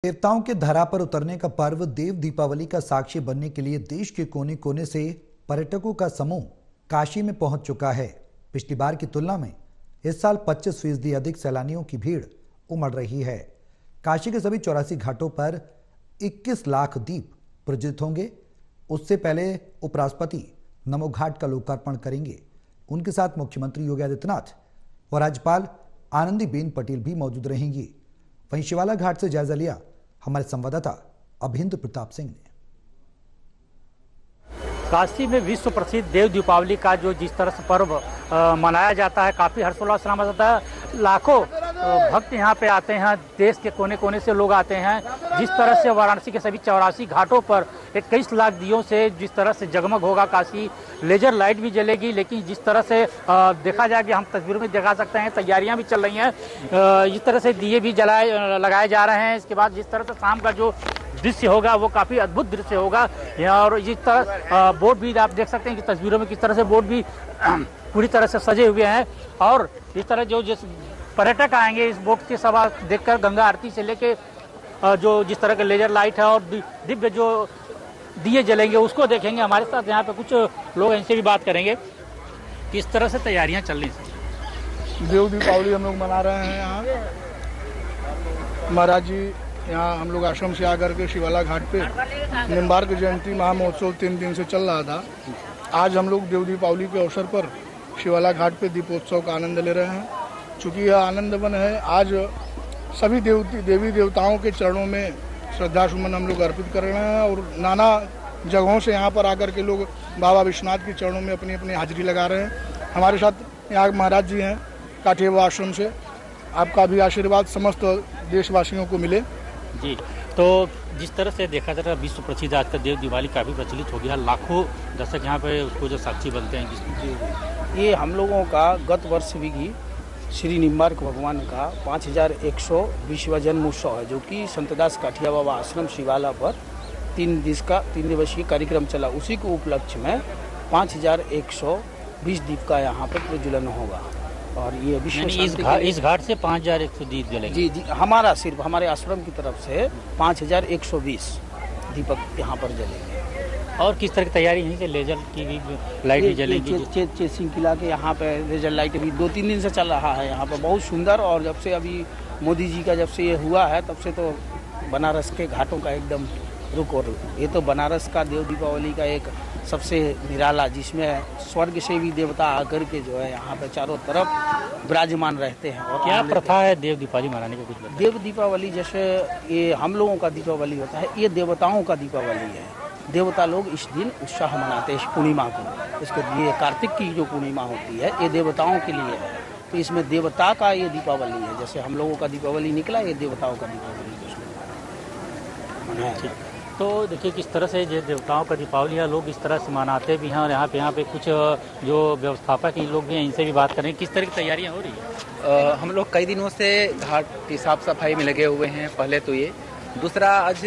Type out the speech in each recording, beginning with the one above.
देवताओं के धरा पर उतरने का पर्व देव दीपावली का साक्षी बनने के लिए देश के कोने कोने से पर्यटकों का समूह काशी में पहुंच चुका है। पिछली बार की तुलना में इस साल 25% अधिक सैलानियों की भीड़ उमड़ रही है। काशी के सभी 84 घाटों पर 21 लाख दीप प्रज्वलित होंगे। उससे पहले उपराष्ट्रपति नमो घाट का लोकार्पण करेंगे। उनके साथ मुख्यमंत्री योगी आदित्यनाथ और राज्यपाल आनंदीबेन पटेल भी मौजूद रहेंगी। वहीं शिवाला घाट से जायजा लिया हमारे संवाददाता अभिंद्र प्रताप सिंह ने। काशी में विश्व प्रसिद्ध देव दीपावली का जो जिस तरह से पर्व मनाया जाता है, काफी हर्षोल्लास से मनाया जाता है। लाखों भक्त यहाँ पे आते हैं, देश के कोने कोने से लोग आते हैं। जिस तरह से वाराणसी के सभी 84 घाटों पर 21 लाख दियों से जिस तरह से जगमग होगा काशी, लेजर लाइट भी जलेगी। लेकिन जिस तरह से देखा जाए कि हम तस्वीरों में दिखा सकते हैं, तैयारियां भी चल रही हैं। इस तरह से दिए भी लगाए जा रहे हैं। इसके बाद जिस तरह से शाम का जो दृश्य होगा वो काफी अद्भुत दृश्य होगा। और इस तरह बोट भी आप देख सकते हैं कि तस्वीरों में किस तरह से बोट भी पूरी तरह से सजे हुए हैं। और इस तरह जो जिस पर्यटक आएंगे इस बोट की सभा देखकर गंगा आरती से लेके जो जिस तरह के लेजर लाइट है और दिव्य जो दिए जलेंगे उसको देखेंगे। हमारे साथ यहाँ पे कुछ लोग इनसे भी बात करेंगे किस तरह से तैयारियां चल रही हैं। देव दीपावली हम लोग मना रहे हैं। यहाँ महाराज जी यहाँ हम लोग आश्रम से आकर के शिवाला घाट पे निम्बार्क जयंती महामहोत्सव 3 दिन से चल रहा था। आज हम लोग देव दीपावली के अवसर पर शिवाला घाट पे दीपोत्सव का आनंद ले रहे हैं। चूँकि यह आनंद वन है, आज सभी देवी देवताओं के चरणों में श्रद्धा सुमन हम लोग अर्पित कर रहे हैं। और नाना जगहों से यहाँ पर आकर के लोग बाबा विश्वनाथ के चरणों में अपनी अपनी हाजिरी लगा रहे हैं। हमारे साथ यहाँ महाराज जी हैं काठियावाड़ आश्रम से। आपका भी आशीर्वाद समस्त देशवासियों को मिले जी। तो जिस तरह से देखा जाता है विश्व प्रसिद्ध आज का देव दिवाली काफ़ी प्रचलित हो गया। लाखों दर्शक यहाँ पे उसको जो साक्षी बनते हैं। ये हम लोगों का गत वर्ष भी श्री निम्बार्क भगवान का 5120वां जन्म उत्सव है, जो कि संतदास काठिया बाबा आश्रम शिवाला पर 3 दिवसीय कार्यक्रम चला। उसी के उपलक्ष्य में 5120 दीप का यहाँ पर प्रज्वलन होगा। और ये विश्व इस घाट से 5100 दीप जलेंगे। जी, हमारा सिर्फ हमारे आश्रम की तरफ से 5120 दीपक यहाँ पर जलेंगे। और किस तरह की तैयारी यहीं से लेजर की भी लाइट भी जलेगी। चेसिंग किला के यहाँ पे लेजर लाइट अभी 2-3 दिन से चल रहा है यहाँ पर, बहुत सुंदर। और जब से अभी मोदी जी का जब से ये हुआ है तब से तो बनारस के घाटों का एकदम रुख। और ये तो बनारस का देव दीपावली का एक सबसे निराला, जिसमें स्वर्ग से भी देवता आकर के जो है यहाँ पे चारों तरफ विराजमान रहते हैं। और क्या प्रथा है देव दीपावली मनाने का? कुछ देव दीपावली जैसे ये हम लोगों का दीपावली होता है, ये देवताओं का दीपावली है। देवता लोग इस दिन उत्साह मनाते हैं, इस पूर्णिमा को। इसके लिए कार्तिक की जो पूर्णिमा होती है ये देवताओं के लिए है। तो इसमें देवता का ये दीपावली है। जैसे हम लोगों का दीपावली निकला, ये देवताओं का दीपावली है। तो देखिए किस तरह से ये देवताओं का दीपावली है, लोग इस तरह से मनाते भी हैं। और यहाँ पे कुछ जो व्यवस्थापक लोग भी हैं, इनसे भी बात करें किस तरह की तैयारियाँ हो रही है। हम लोग कई दिनों से घाट की साफ सफाई में लगे हुए हैं। पहले तो ये, दूसरा आज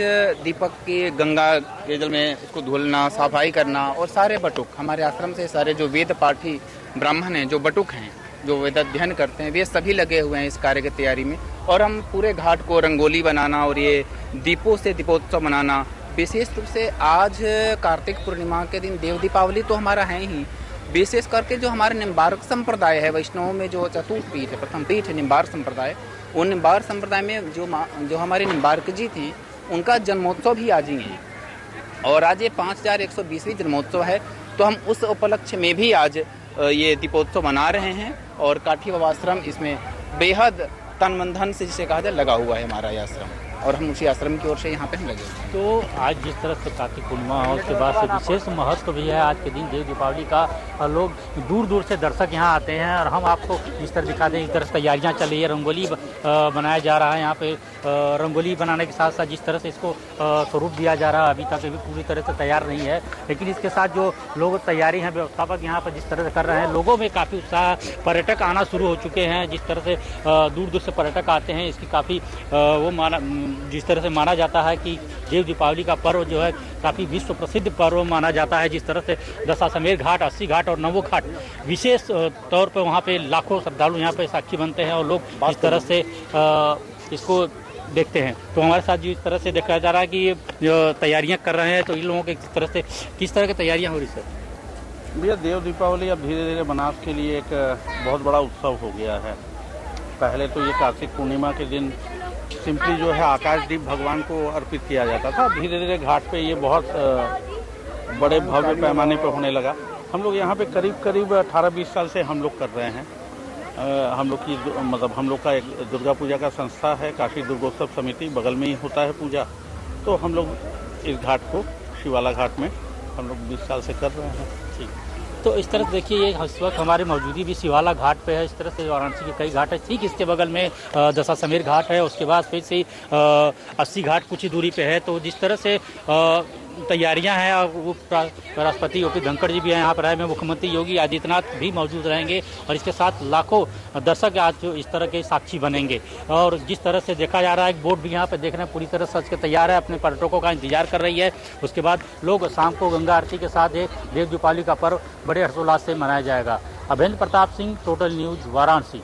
दीपक की गंगा के जल में इसको धुलना, सफाई करना। और सारे बटुक हमारे आश्रम से, सारे जो वेद पाठी ब्राह्मण हैं, जो बटुक हैं, जो वेद अध्ययन करते हैं, वे सभी लगे हुए हैं इस कार्य की तैयारी में। और हम पूरे घाट को रंगोली बनाना और ये दीपों से दीपोत्सव मनाना। विशेष रूप से आज कार्तिक पूर्णिमा के दिन देव दीपावली तो हमारा है ही। विशेष करके जो हमारे निम्बार्क संप्रदाय है, वैष्णवों में जो चतुर्थ पीठ है, प्रथम पीठ है निम्बार्क संप्रदाय। उन निम्बार्क संप्रदाय में जो हमारे निम्बार्क जी थे, उनका जन्मोत्सव भी आज ही है। और आज ये 5120वीं जन्मोत्सव है। तो हम उस उपलक्ष्य में भी आज ये दीपोत्सव मना रहे हैं। और काठिया बाबा आश्रम इसमें बेहद तन मन धन से जिसे कहा जाए लगा हुआ है हमारा ये आश्रम। और हम उसी आश्रम की ओर से यहाँ पे हम लगे। तो आज जिस तरह से कार्तिक पूर्णिमा और उसके बाद से विशेष महत्व भी है आज के दिन देव दीपावली का। और लोग दूर दूर से दर्शक यहाँ आते हैं। और हम आपको इस तरह दिखाते हैं, इस तरह से तैयारियाँ चल रही है। रंगोली बनाया जा रहा है यहाँ पे। रंगोली बनाने के साथ साथ जिस तरह से इसको स्वरूप दिया जा रहा है, अभी तक अभी पूरी तरह से तैयार नहीं है। लेकिन इसके साथ जो लोग तैयारी हैं, व्यवस्थापक यहाँ पर जिस तरह से कर रहे हैं, लोगों में काफ़ी उत्साह, पर्यटक आना शुरू हो चुके हैं। जिस तरह से दूर दूर से पर्यटक आते हैं, इसकी काफ़ी जिस तरह से माना जाता है कि देव दीपावली का पर्व जो है काफ़ी विश्व प्रसिद्ध पर्व माना जाता है। जिस तरह से दशाश्वमेध घाट, 80 घाट और नवो घाट विशेष तौर पर वहाँ पे लाखों श्रद्धालु यहाँ पे साक्षी बनते हैं। और लोग इस तरह से इसको देखते हैं। तो हमारे साथ जो इस तरह से देखा जा रहा है कि जो तैयारियां कर रहे हैं, तो इन लोगों के किस तरह की तैयारियां हो रही सर? भैया देव दीपावली अब धीरे धीरे बनास के लिए एक बहुत बड़ा उत्सव हो गया है। पहले तो ये कार्तिक पूर्णिमा के दिन सिंपली जो है आकाशदीप भगवान को अर्पित किया जाता था। धीरे धीरे घाट पे ये बहुत बड़े भव्य पैमाने पर होने लगा। हम लोग यहाँ पे करीब 18-20 साल से हम लोग कर रहे हैं। हम लोग की मतलब हम लोग का एक दुर्गा पूजा का संस्था है, काशी दुर्गोत्सव समिति, बगल में ही होता है पूजा। तो हम लोग इस घाट को शिवाला घाट में हम लोग 20 साल से कर रहे हैं। ठीक, तो इस तरह से देखिए, ये इस वक्त हमारी मौजूदगी भी शिवाला घाट पे है। इस तरह से वाराणसी के कई घाट है। ठीक इसके बगल में दशाश्वमेध घाट है, उसके बाद फिर से 80 घाट कुछ ही दूरी पे है। तो जिस तरह से तैयारियां हैं, और वो राष्ट्रपति यूपी धनखड़ जी भी हैं यहाँ पर आए में, मुख्यमंत्री योगी आदित्यनाथ भी मौजूद रहेंगे और इसके साथ लाखों दर्शक आज जो इस तरह के साक्षी बनेंगे। और जिस तरह से देखा जा रहा है, बोट भी यहाँ पर देखने पूरी तरह सज के तैयार है, अपने पर्यटकों का इंतजार कर रही है। उसके बाद लोग शाम को गंगा आरती के साथ देव दीपावली का पर्व बड़े हर्षोल्लास से मनाया जाएगा। अभिनेन्द्र प्रताप सिंह, टोटल न्यूज, वाराणसी।